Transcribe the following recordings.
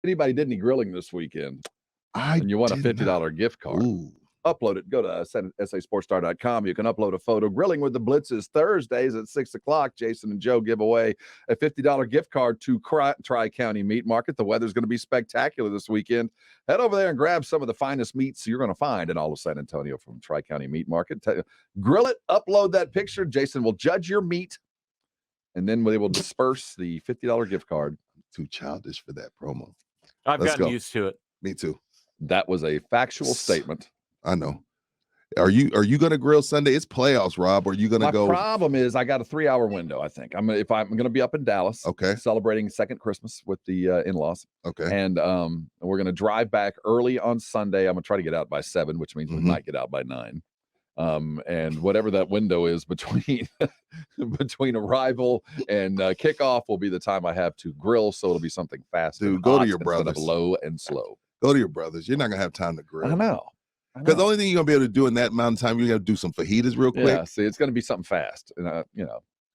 Anybody did any grilling this weekend and you want a $50 gift card, upload it. Go to SASportsStar.com. You can upload a photo. Grilling with the Blitz is Thursdays at 6 o'clock. Jason and Joe give away a $50 gift card to Tri-County Meat Market. The weather's going to be spectacular this weekend. Head over there and grab some of the finest meats you're going to find in all of San Antonio from Tri-County Meat Market. Grill it, upload that picture. Jason will judge your meat, and then they will disperse the $50 gift card. I'm too childish for that promo. I've gotten used to it. Me too. That was a factual statement. I know. Are you going to grill Sunday? It's playoffs, Rob. Are you going to go? My problem is I got a 3-hour window. I think I'm going to be up in Dallas. Okay. Celebrating second Christmas with the in-laws. Okay. And we're going to drive back early on Sunday. I'm going to try to get out by 7, which means we might get out by 9. And whatever that window is between arrival and kickoff will be the time I have to grill. So it'll be something fast. Dude, go to your brothers. Low and slow. Go to your brothers. You're not going to have time to grill. I know. Because the only thing you're going to be able to do in that amount of time, you got to do some fajitas real quick. Yeah, see, it's going to be something fast. And,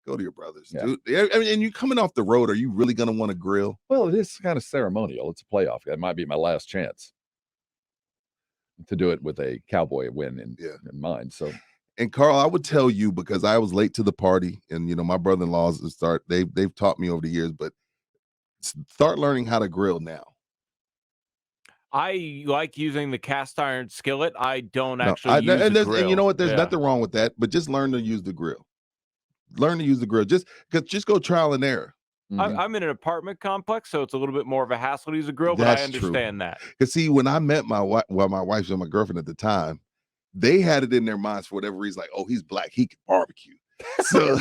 Go to your brothers. Yeah. Dude. I mean, and you're coming off the road. Are you really going to want to grill? Well, it is kind of ceremonial. It's a playoff. It might be my last chance to do it with a Cowboy win in mind. So, and Carl, I would tell you, because I was late to the party, and my brother-in-laws they've taught me over the years, but start learning how to grill now. I like using the cast iron skillet. I don't actually use the grill. And you know what? There's nothing wrong with that, but just learn to use the grill. Learn to use the grill. Just go trial and error. Mm-hmm. I'm in an apartment complex, so it's a little bit more of a hassle to use a grill, but I understand that. Because see, when I met my wife and my girlfriend at the time, they had it in their minds for whatever reason, like, oh, he's black, he can barbecue. So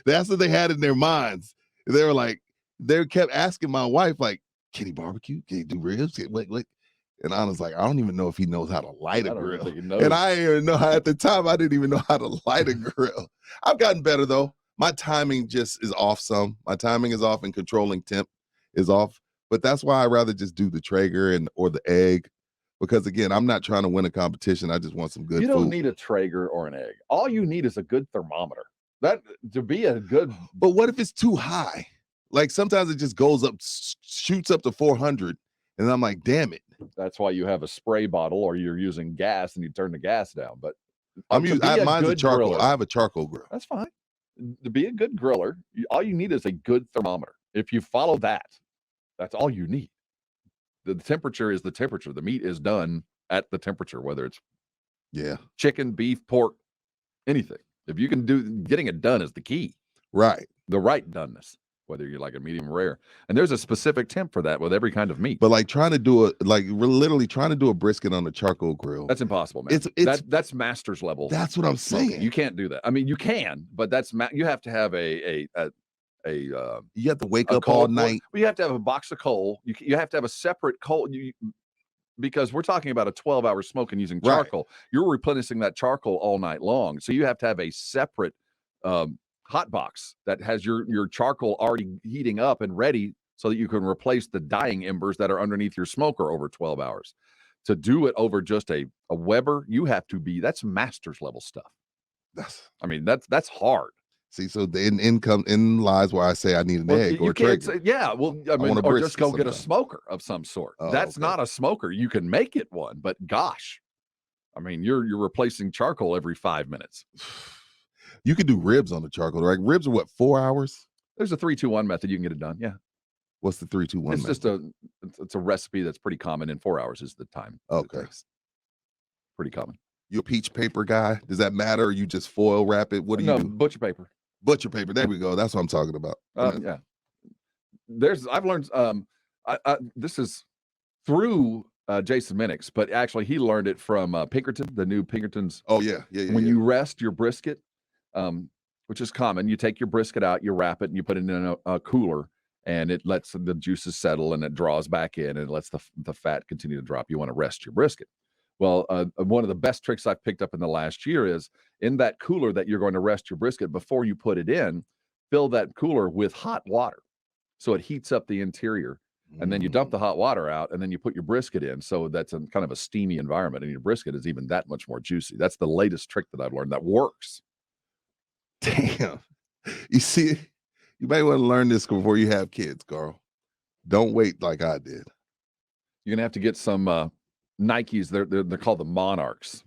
that's what they had in their minds. They were like, they kept asking my wife, like, can he barbecue? Can he do ribs? And I was like, I don't even know if he knows how to light a grill. And I didn't even know how, at the time, I didn't even know how to light a grill. I've gotten better, though. My timing just is off some. My timing is off, and controlling temp is off. But that's why I'd rather just do the Traeger or the egg. Because, again, I'm not trying to win a competition. I just want some good food. You don't need a Traeger or an egg. All you need is a good thermometer. That to be a good. But what if it's too high? Like, sometimes it just goes up, shoots up to 400, and I'm like, damn it. That's why you have a spray bottle, or you're using gas and you turn the gas down. But mine's a charcoal. Griller, I have a charcoal grill. That's fine. To be a good griller, all you need is a good thermometer. If you follow that, that's all you need. The temperature is the temperature. The meat is done at the temperature, whether it's chicken, beef, pork, anything. If you can getting it done is the key. Right. The right doneness. Whether you like a medium rare. And there's a specific temp for that with every kind of meat. But like we're literally trying to do a brisket on a charcoal grill. That's impossible, man. That's master's level. That's what I'm saying. You can't do that. I mean, you can, but you have to have you have to wake up all night. Well, you have to have a box of coal. You have to have a separate coal. Because we're talking about a 12-hour smoking using charcoal. Right. You're replenishing that charcoal all night long. So you have to have a separate hot box that has your charcoal already heating up and ready so that you can replace the dying embers that are underneath your smoker over 12 hours. To do it over just a Weber, that's master's level stuff. That's hard. See, so in lies where I say I need an egg or a Traeger. Or just go get a smoker of some sort. That's not a smoker. You can make it one, but gosh, you're replacing charcoal every 5 minutes. You could do ribs on the charcoal, right? Ribs are what, 4 hours? There's a 3-2-1 method. You can get it done. Yeah. What's the 3-2-1 It's method? It's a recipe that's pretty common. In 4 hours is the time. Okay. Pretty common. You a peach paper guy? Does that matter? Or you just foil wrap it? What do you do? Butcher paper. Butcher paper. There we go. That's what I'm talking about. Yeah. I've learned, this is through Jason Minix, but actually he learned it from Pinkerton, the new Pinkertons. Oh, yeah. When you rest your brisket, which is common, you take your brisket out, you wrap it, and you put it in a cooler, and it lets the juices settle, and it draws back in, and it lets the fat continue to drop. You want to rest your brisket. Well, one of the best tricks I've picked up in the last year is in that cooler that you're going to rest your brisket, before you put it in, fill that cooler with hot water so it heats up the interior. And then you dump the hot water out, and then you put your brisket in. So that's kind of a steamy environment, and your brisket is even that much more juicy. That's the latest trick that I've learned that works. Damn. You see, you might want to learn this before you have kids, Carl. Don't wait like I did. You're gonna have to get some Nikes. They're called the Monarchs,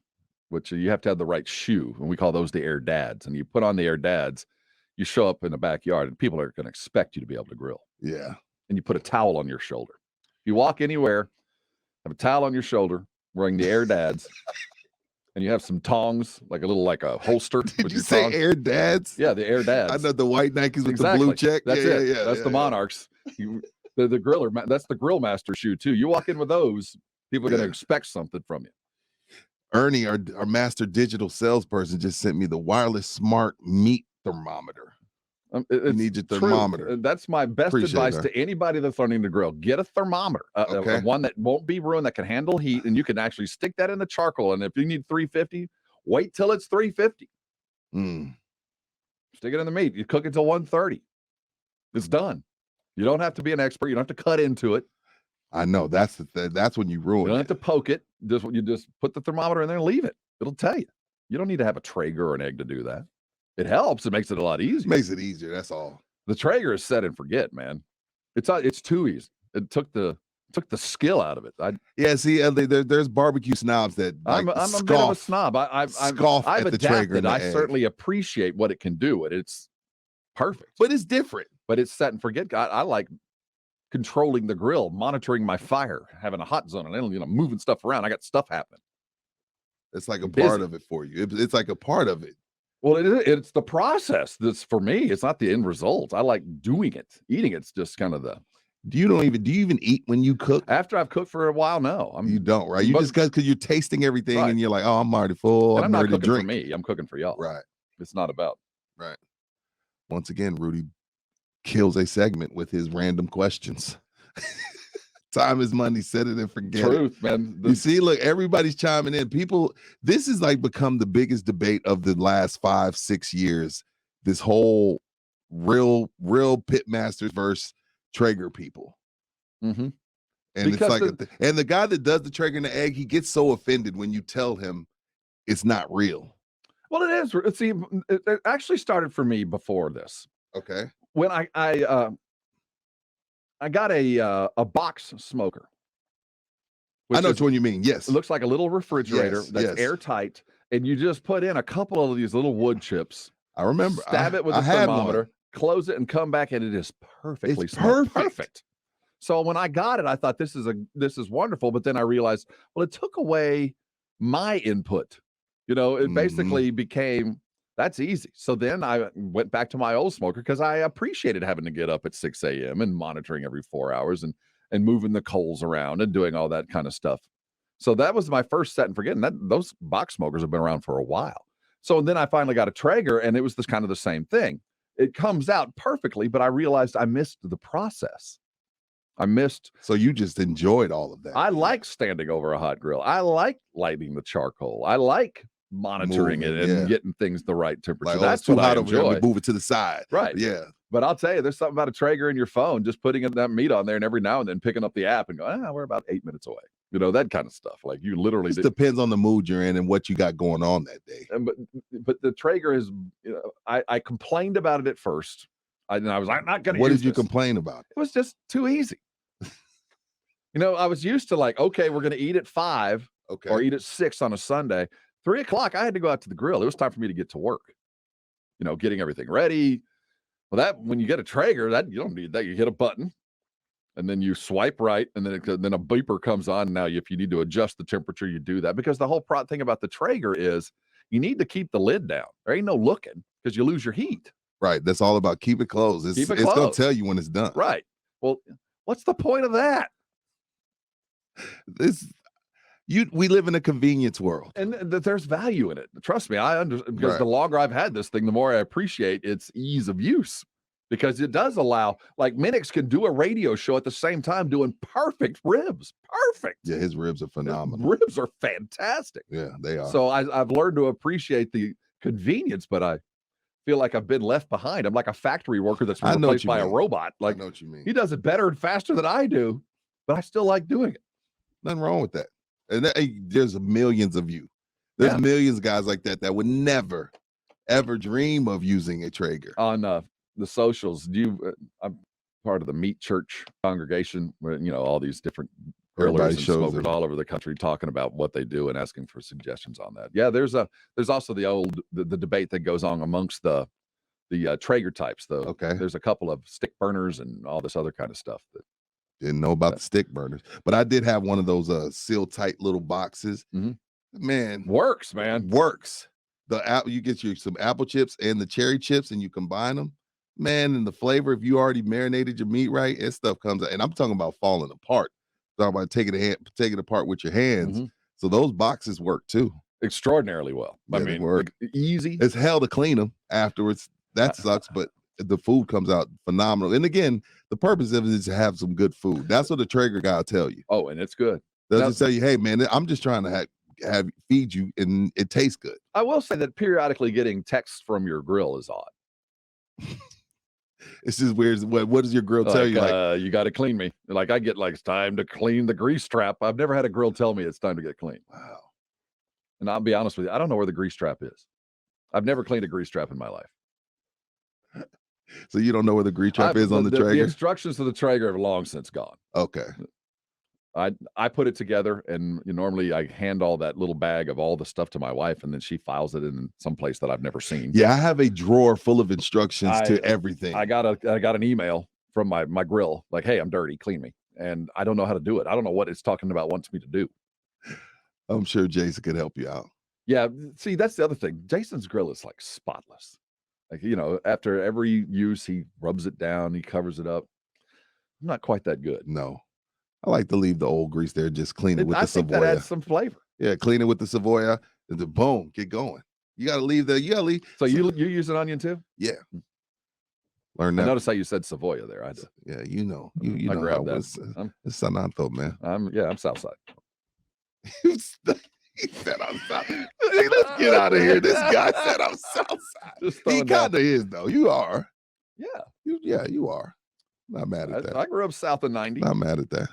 which you have to have the right shoe, and we call those the Air Dads. And you put on the Air Dads, you show up in the backyard, and people are gonna expect you to be able to grill. Yeah. And you put a towel on your shoulder. If you walk anywhere, have a towel on your shoulder, wearing the Air Dads, and you have some tongs, like a holster. Did with you your say tongs. Air Dads? Yeah, the Air Dads. I know the white Nikes with Exactly. the blue check. That's yeah, it. Yeah, that's the Monarchs. The griller. That's the grill master shoe too. You walk in with those, people are going to expect something from you. Ernie, our master digital salesperson, just sent me the wireless smart meat thermometer. You need your thermometer. That's my best advice it, to anybody that's learning to grill. Get a thermometer, one that won't be ruined, that can handle heat, and you can actually stick that in the charcoal. And if you need 350, wait till it's 350. Stick it in the meat. You cook it till 130. It's done. You don't have to be an expert. You don't have to cut into it. I know that's when you ruin it. You don't have to poke it. You just put the thermometer in there and leave it. It'll tell you. You don't need to have a Traeger or an egg to do that. It helps. It makes it a lot easier. Makes it easier. That's all. The Traeger is set and forget, man. It's too easy. It took the skill out of it. See, there's barbecue snobs that I'm a bit of a snob. I've at the Traeger. adapted. I certainly appreciate what it can do. It's perfect, but it's different. But it's set and forget. I like controlling the grill, monitoring my fire, having a hot zone, and moving stuff around. I got stuff happening. It's like a part of it for you. It's like a part of it. Well, it's the process that's for me. It's not the end result. I like doing it. Eating it's just kind of the. Do you even eat when you cook? After I've cooked for a while, no. You don't, right? You just because you're tasting everything and you're like, oh, I'm already full. And I'm not ready cooking to drink. for me. I'm cooking for y'all. Right. It's not about. Right. Once again, Rudy kills a segment with his random questions. Time is money. Set it and forget Truth, it. Man. You see, look, everybody's chiming in. People, this is like become the biggest debate of the last 5-6 years. This whole real pit masters versus Traeger people. Mm-hmm. And because it's like, and the guy that does the Traeger and the egg, he gets so offended when you tell him it's not real. Well, it is. See, it actually started for me before this. Okay. When I got a box smoker. I know which one you mean. Yes. It looks like a little refrigerator that's airtight, and you just put in a couple of these little wood chips. I remember. Stab it with a thermometer, close it, and come back, and it is perfectly perfect. So when I got it, I thought this is wonderful, but then I realized, well, it took away my input. It basically became that's easy. So then I went back to my old smoker because I appreciated having to get up at 6 a.m. and monitoring every 4 hours and moving the coals around and doing all that kind of stuff. So that was my first set and forget. And those box smokers have been around for a while. So then I finally got a Traeger, and it was kind of the same thing. It comes out perfectly, but I realized I missed the process. So you just enjoyed all of that. I like standing over a hot grill. I like lighting the charcoal. I like monitoring it and getting things the right temperature. That's what I enjoy. Move it to the side. Right. Yeah. But I'll tell you, there's something about a Traeger in your phone, just putting that meat on there and every now and then picking up the app and going, we're about 8 minutes away. That kind of stuff. Like you literally. It depends on the mood you're in and what you got going on that day. But the Traeger is, I complained about it at first. I was like, not going to. What did you complain about? It was just too easy. I was used to like, okay, we're going to eat at 5 or eat at 6 on a Sunday. 3 o'clock, I had to go out to the grill. It was time for me to get to work. Getting everything ready. Well, when you get a Traeger, you don't need that. You hit a button, and then you swipe right, and then a beeper comes on. Now, if you need to adjust the temperature, you do that because the whole thing about the Traeger is you need to keep the lid down. There ain't no looking because you lose your heat. Right. That's all about keep it closed. It's going to tell you when it's done. Right. Well, what's the point of that? We live in a convenience world, and there's value in it. Trust me, I understand because the longer I've had this thing, the more I appreciate its ease of use because it does allow, like Minix can do a radio show at the same time doing perfect ribs. Perfect. Yeah, his ribs are phenomenal. His ribs are fantastic. Yeah, they are. So I've learned to appreciate the convenience, but I feel like I've been left behind. I'm like a factory worker that's been replaced by a robot. Like, I know what you mean. He does it better and faster than I do, but I still like doing it. Nothing wrong with that. And there's millions of you. There's millions of guys like that would never, ever dream of using a Traeger. On the socials, I'm part of the Meat Church congregation where, all these different Everybody grillers and shows smokers them. all over the country talking about what they do and asking for suggestions on that. Yeah, there's also the debate that goes on amongst the Traeger types, though. Okay. There's a couple of stick burners and all this other kind of stuff that Didn't know about the stick burners, but I did have one of those seal tight little boxes. Mhm. Man, works, man. works. You get some apple chips and the cherry chips, and you combine them, man. And the flavor, if you already marinated your meat right, and stuff comes out. And I'm talking about falling apart. Talking about taking it apart with your hands. Mhm. So those boxes work too. Extraordinarily well. Yeah, I they mean, work. easy. It's hell to clean them afterwards. That sucks, but the food comes out phenomenal. And again, the purpose of it is to have some good food. That's what the Traeger guy will tell you. Oh, and it's good. They'll Now- just tell you, hey man, I'm just trying to feed you, and it tastes good. I will say that periodically getting texts from your grill is odd. It's just weird. What does your grill tell you? Like, you got to clean me. Like I get like, it's time to clean the grease trap. I've never had a grill tell me it's time to get clean. wow. And I'll be honest with you, I don't know where the grease trap is. I've never cleaned a grease trap in my life. So you don't know where the grease trap is on the The Traeger? instructions to the Traeger have long since gone. Okay. I put it together, and normally I hand all that little bag of all the stuff to my wife, and then she files it in some place that I've never seen. Yeah, I have a drawer full of instructions to everything. I got an email from my grill like, hey, I'm dirty, clean me. And I don't know how to do it. I don't know what it's talking about wants me to do. I'm sure Jason could help you out. Yeah, see, that's the other thing. Jason's grill is like spotless. Like, after every use, he rubs it down, he covers it up. I'm not quite that good. No. I like to leave the old grease there, just clean it with I the think that Savoia. adds some flavor. Yeah, clean it with the Savoia, and then boom, get going. You got to leave the, So you use an onion too? Yeah. Learn that. I noticed how you said Savoia there. I had to. Yeah, you know I know grabbed how that. it's San Anto, man. I'm Southside. He said I'm South. Hey, let's get out of here. This guy said I'm Southside. Just He throwing down. kind of is, though. You are. Yeah. You are. Not mad at that. I grew up south of 90. Not mad at that.